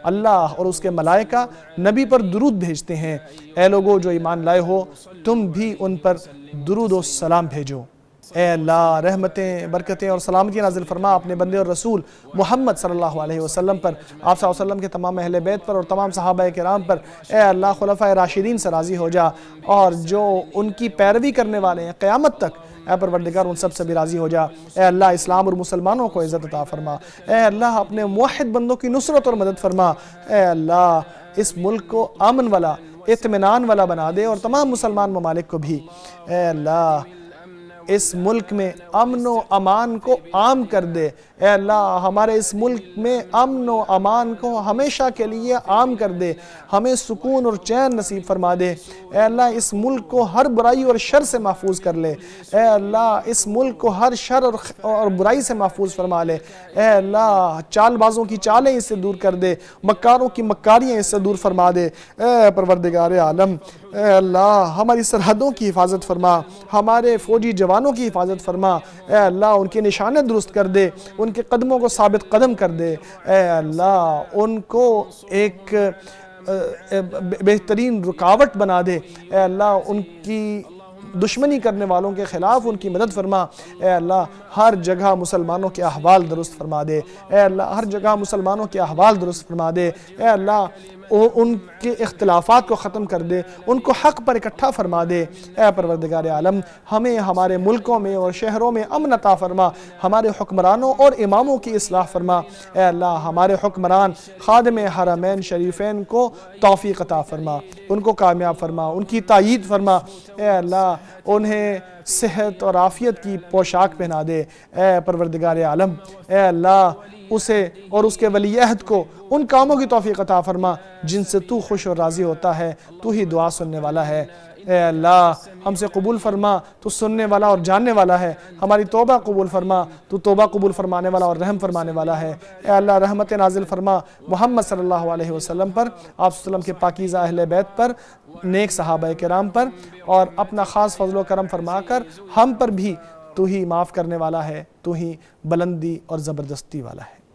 اللہ اور اس کے ملائکہ نبی پر درود بھیجتے ہیں۔ اے لوگو جو ایمان لائے ہو، تم بھی ان پر درود و سلام بھیجو۔ اے اللہ رحمتیں، برکتیں اور سلامتی نازل فرما اپنے بندے اور رسول محمد صلی اللہ علیہ وسلم پر، آپ صلی اللہ علیہ وسلم کے تمام اہل بیت پر اور تمام صحابہ کرام پر۔ اے اللہ خلفائے راشدین سے راضی ہو جا، اور جو ان کی پیروی کرنے والے ہیں قیامت تک، اے پروردگار ان سب سے بھی راضی ہو جا۔ اے اللہ اسلام اور مسلمانوں کو عزت عطا فرما۔ اے اللہ اپنے موحد بندوں کی نصرت اور مدد فرما۔ اے اللہ اس ملک کو امن والا، اطمینان والا بنا دے، اور تمام مسلمان ممالک کو بھی۔ اے اللہ اس ملک میں امن و امان کو عام کر دے۔ اے اللہ ہمارے اس ملک میں امن و امان کو ہمیشہ کے لیے عام کر دے، ہمیں سکون اور چین نصیب فرما دے۔ اے اللہ اس ملک کو ہر برائی اور شر سے محفوظ کر لے۔ اے اللہ اس ملک کو ہر شر اور برائی سے محفوظ فرما لے۔ اے اللہ چال بازوں کی چالیں اس سے دور کر دے، مکاروں کی مکاریاں اس سے دور فرما دے۔ اے پروردگار عالم، اے اللہ ہماری سرحدوں کی حفاظت فرما، ہمارے فوجی جوانوں کی حفاظت فرما۔ اے اللہ ان کے نشانے درست کر دے، ان کے قدموں کو ثابت قدم کر دے۔ اے اللہ ان کو ایک بہترین رکاوٹ بنا دے۔ اے اللہ ان کی دشمنی کرنے والوں کے خلاف ان کی مدد فرما۔ اے اللہ ہر جگہ مسلمانوں کے احوال درست فرما دے۔ اے اللہ ہر جگہ مسلمانوں کے احوال درست فرما دے۔ اے اللہ ان کے اختلافات کو ختم کر دے، ان کو حق پر اکٹھا فرما دے۔ اے پروردگار عالم ہمیں ہمارے ملکوں میں اور شہروں میں امن عطا فرما، ہمارے حکمرانوں اور اماموں کی اصلاح فرما۔ اے اللہ ہمارے حکمران خادم حرمین شریفین کو توفیق عطا فرما، ان کو کامیاب فرما، ان کی تائید فرما۔ اے اللہ انہیں صحت اور عافیت کی پوشاک پہنا دے۔ اے پروردگار عالم اے اللہ اسے اور اس کے ولی عہد کو ان کاموں کی توفیق عطا فرما جن سے تو خوش اور راضی ہوتا ہے، تو ہی دعا سننے والا ہے۔ اے اللہ ہم سے قبول فرما، تو سننے والا اور جاننے والا ہے۔ ہماری توبہ قبول فرما، تو توبہ قبول فرمانے والا اور رحم فرمانے والا ہے۔ اے اللہ رحمت نازل فرما محمد صلی اللہ علیہ وسلم پر، آپ صلی اللہ علیہ وسلم کے پاکیزہ اہل بیت پر، نیک صحابہ کرام پر، اور اپنا خاص فضل و کرم فرما کر ہم پر بھی تو ہی معاف کرنے والا ہے، تو ہی بلندی اور زبردستی والا ہے۔